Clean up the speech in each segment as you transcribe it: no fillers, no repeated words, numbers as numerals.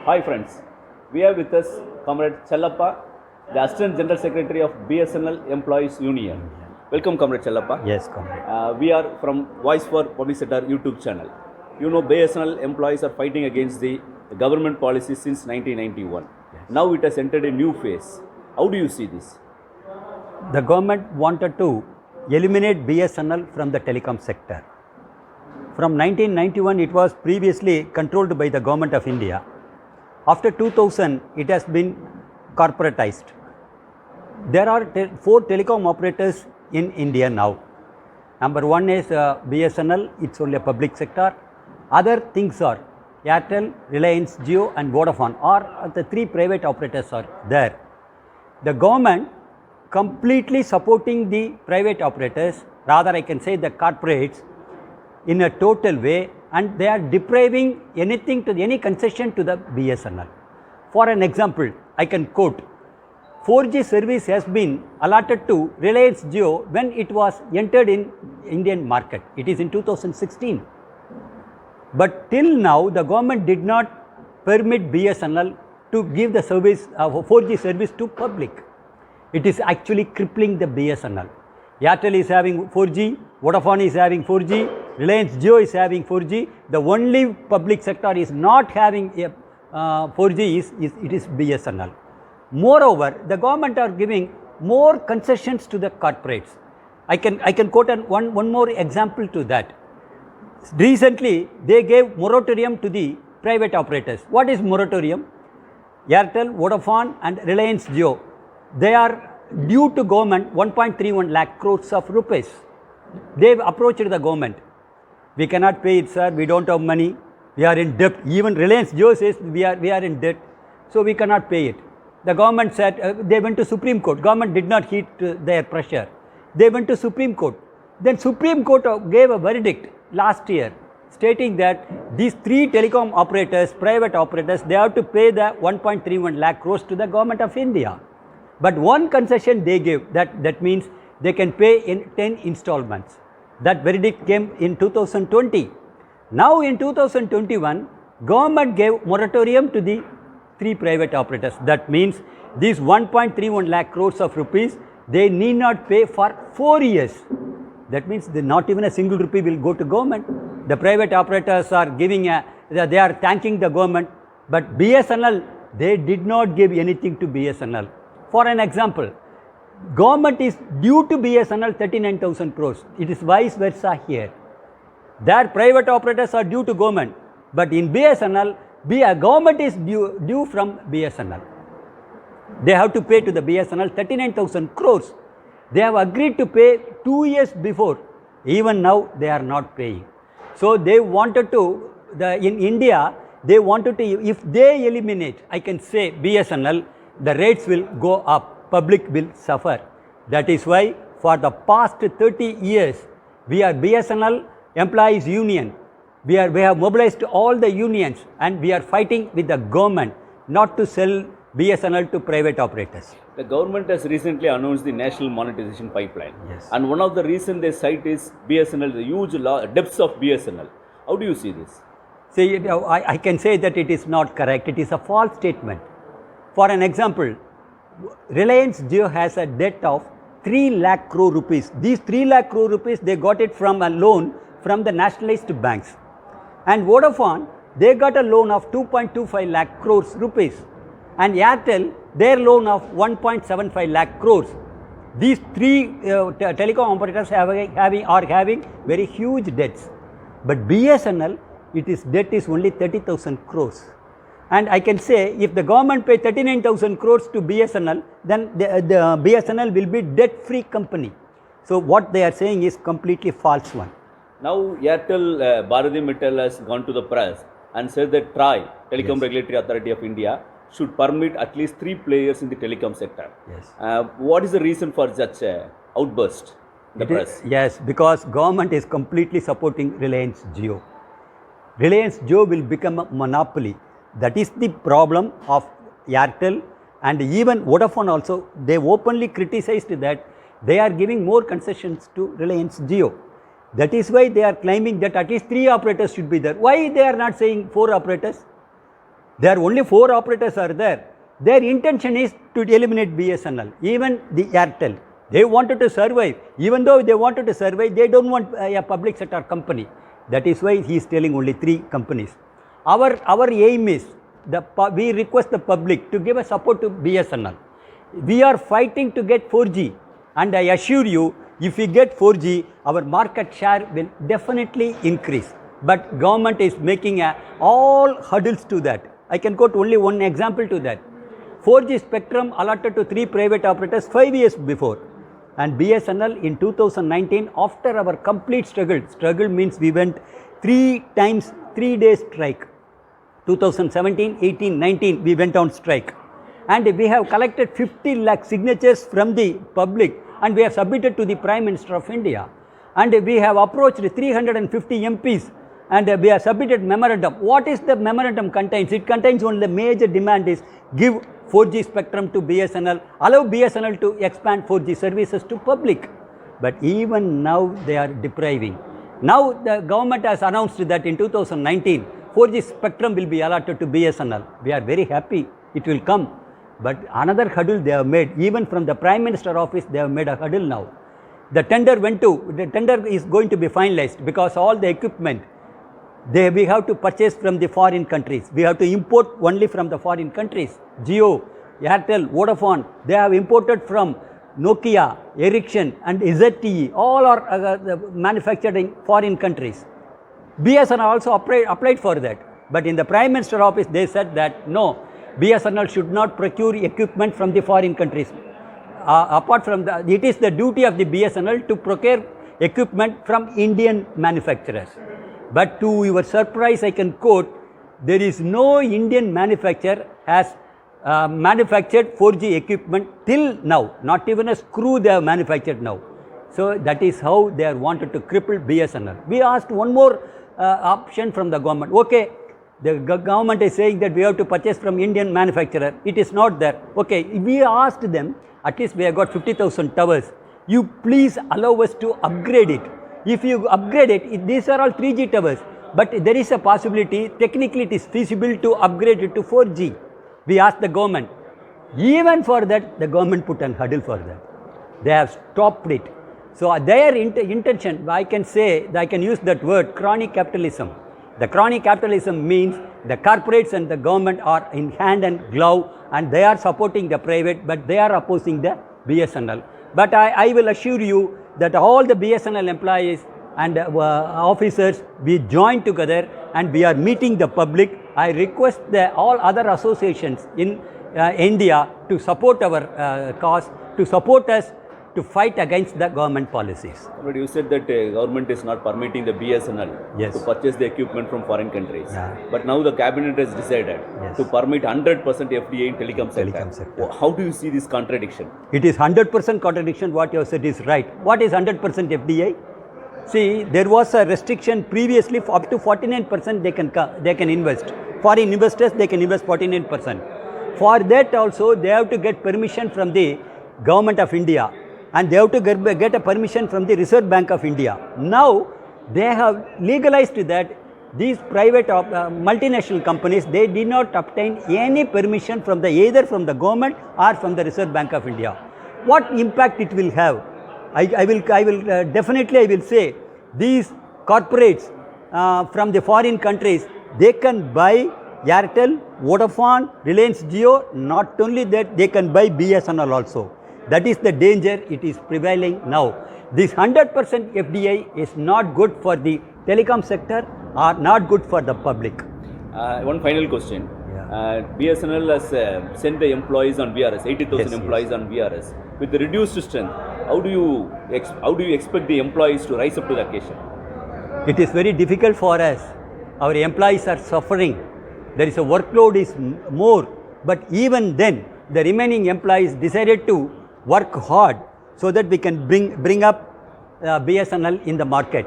Hi friends, we have with us Comrade Chellappa, the Assistant General Secretary of BSNL Employees Union. Welcome Comrade Chellappa. Yes, Comrade. We are from Voice for Public Sector YouTube channel. You know BSNL employees are fighting against the government policy since 1991. Yes. Now it has entered a new phase. How do you see this? The government wanted to eliminate BSNL from the telecom sector. From 1991, it was previously controlled by the Government of India. After 2000, it has been corporatized. There are 4 telecom operators in India now. Number 1 is BSNL, it's only a public sector. Other things are Airtel, Reliance, Jio and Vodafone, or the 3 private operators are there. The government completely supporting the private operators, rather I can say the corporates, in a total way, and they are depriving anything to any concession to the BSNL. For an example, I can quote, 4G service has been allotted to Reliance Jio when it was entered in Indian market. It is in 2016. But till now, the government did not permit BSNL to give the service, 4G service to public. It is actually crippling the BSNL. Airtel is having 4G, Vodafone is having 4G, Reliance Jio is having 4G. The only public sector is not having 4G is BSNL. Moreover, the government are giving more concessions to the corporates. I can quote one more example to that. Recently, they gave moratorium to the private operators. What is moratorium? Airtel, Vodafone and Reliance Jio, they are due to government 1.31 lakh crores of rupees. They have approached the government. We cannot pay it, sir. We don't have money. We are in debt. Even Reliance Jio says we are in debt, so we cannot pay it. The government said they went to Supreme Court. Government did not heed their pressure. They went to Supreme Court. Then Supreme Court gave a verdict last year stating that these 3 telecom operators, private operators, they have to pay the 1.31 lakh crores to the Government of India. But one concession they gave, that means they can pay in 10 installments. That verdict came in 2020. Now in 2021, government gave moratorium to the 3 private operators. That means these 1.31 lakh crores of rupees, they need not pay for 4 years. That means not even a single rupee will go to government. The private operators are giving they are thanking the government, but BSNL, they did not give anything to BSNL. For an example, government is due to BSNL 39,000 crores. It is vice versa here. Their private operators are due to government, but in BSNL, government is due from BSNL. They have to pay to the BSNL 39,000 crores. They have agreed to pay 2 years before. Even now, they are not paying. So they wanted to, in India, they wanted to, if they eliminate, I can say BSNL, the rates will go up, public will suffer. That is why for the past 30 years, we are BSNL Employees Union. We have mobilized all the unions and we are fighting with the government not to sell BSNL to private operators. The government has recently announced the national monetization pipeline. Yes. And one of the reasons they cite is BSNL, the huge depths of BSNL. How do you see this? See, I can say that it is not correct. It is a false statement. For an example, Reliance Jio has a debt of 3 lakh crore rupees. These 3 lakh crore rupees, they got it from a loan from the nationalized banks. And Vodafone, they got a loan of 2.25 lakh crores rupees. And Airtel, their loan of 1.75 lakh crores. These 3 telecom operators are having very huge debts. But BSNL, its debt is only 30,000 crores. And I can say if the government pay 39,000 crores to BSNL, then the BSNL will be debt-free company. So what they are saying is completely false one. Now Airtel, Bharati Mittal has gone to the press and said that TRAI, Telecom Yes. Regulatory Authority of India, should permit at least 3 players in the telecom sector. Yes. What is the reason for such outburst in the press? Yes, because government is completely supporting Reliance Jio. Reliance Jio will become a monopoly. That is the problem of Airtel and even Vodafone also. They openly criticized that they are giving more concessions to Reliance Jio. That is why they are claiming that at least 3 operators should be there. Why they are not saying 4 operators? There are only 4 operators are there. Their intention is to eliminate BSNL, even the Airtel. They wanted to survive. Even though they wanted to survive, they don't want a public sector company. That is why he is telling only 3 companies. Our aim is, we request the public to give a support to BSNL. We are fighting to get 4G, and I assure you, if we get 4G, our market share will definitely increase. But government is making all hurdles to that. I can quote only one example to that. 4G spectrum allotted to 3 private operators 5 years before. And BSNL in 2019, after our complete struggle means we went 3 times, 3 days strike. 2017, 18, 19, we went on strike. And we have collected 50 lakh signatures from the public, and we have submitted to the Prime Minister of India. And we have approached 350 MPs, and we have submitted memorandum. What is the memorandum contains? It contains only the major demand is give 4G spectrum to BSNL, allow BSNL to expand 4G services to public. But even now they are depriving. Now the government has announced that in 2019, 4G spectrum will be allotted to BSNL. We are very happy it will come. But another hurdle they have made, even from the Prime Minister office, they have made a hurdle now. The tender is going to be finalized because all the equipment, we have to purchase from the foreign countries. We have to import only from the foreign countries. Jio, Airtel, Vodafone, they have imported from Nokia, Ericsson and ZTE. All are manufactured in foreign countries. BSNL also applied for that. But in the Prime Minister office, they said that no, BSNL should not procure equipment from the foreign countries. Apart from that, it is the duty of the BSNL to procure equipment from Indian manufacturers. But to your surprise, I can quote, there is no Indian manufacturer has manufactured 4G equipment till now. Not even a screw they have manufactured now. So that is how they are wanted to cripple BSNL. We asked one more option from the government. Okay, the government is saying that we have to purchase from Indian manufacturer. It is not there. Okay, we asked them, at least we have got 50,000 towers. You please allow us to upgrade it. If you upgrade it, these are all 3G towers. But there is a possibility, technically it is feasible to upgrade it to 4G. We asked the government. Even for that, the government put an hurdle for that. They have stopped it. So their intention, I can say, I can use that word, crony capitalism. The crony capitalism means the corporates and the government are in hand and glove, and they are supporting the private, but they are opposing the BSNL. But I will assure you that all the BSNL employees and officers, we join together and we are meeting the public. I request all other associations in India to support our cause, to support us to fight against the government policies. But you said that government is not permitting the BSNL to purchase the equipment from foreign countries. Yeah. But now the cabinet has decided to permit 100% FDI in telecom sector. How do you see this contradiction? It is 100% contradiction. What you have said is right. What is 100% FDI? See, there was a restriction previously for up to 49% they can invest. Foreign investors, they can invest 49%. For that also, they have to get permission from the Government of India. And they have to get a permission from the Reserve Bank of India. Now, they have legalized that these private multinational companies, they did not obtain any permission from either from the government or from the Reserve Bank of India. What impact it will have? I will definitely say these corporates from the foreign countries, they can buy Airtel, Vodafone, Reliance Jio. Not only that, they can buy BSNL also. That is the danger it is prevailing now. This 100% FDI is not good for the telecom sector or not good for the public. One final question. BSNL has sent the employees on VRS, 80,000 employees on VRS. With the reduced strength, how do you expect the employees to rise up to the occasion? It is very difficult for us. Our employees are suffering. There is a workload is more. But even then, the remaining employees decided to work hard so that we can bring up BSNL in the market.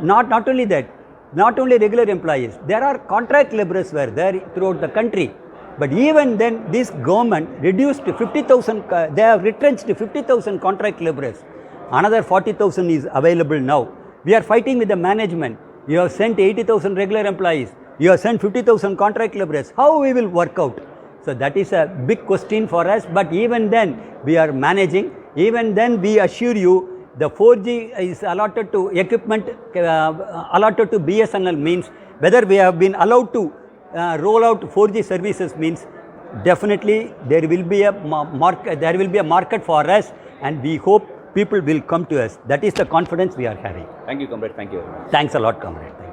Not only that, not only regular employees, there are contract laborers were there throughout the country. But even then, this government reduced 50,000, they have retrenched 50,000 contract laborers. Another 40,000 is available now. We are fighting with the management. You have sent 80,000 regular employees. You have sent 50,000 contract laborers. How we will work out? So that is a big question for us. But even then, we are managing. Even then, we assure you, the 4G is allotted to equipment, allotted to BSNL means whether we have been allowed to roll out 4G services means definitely there will be a market for us, and we hope people will come to us. That is the confidence we are having. Thank you, comrade. Thank you very much. Thanks a lot, comrade. Thank you.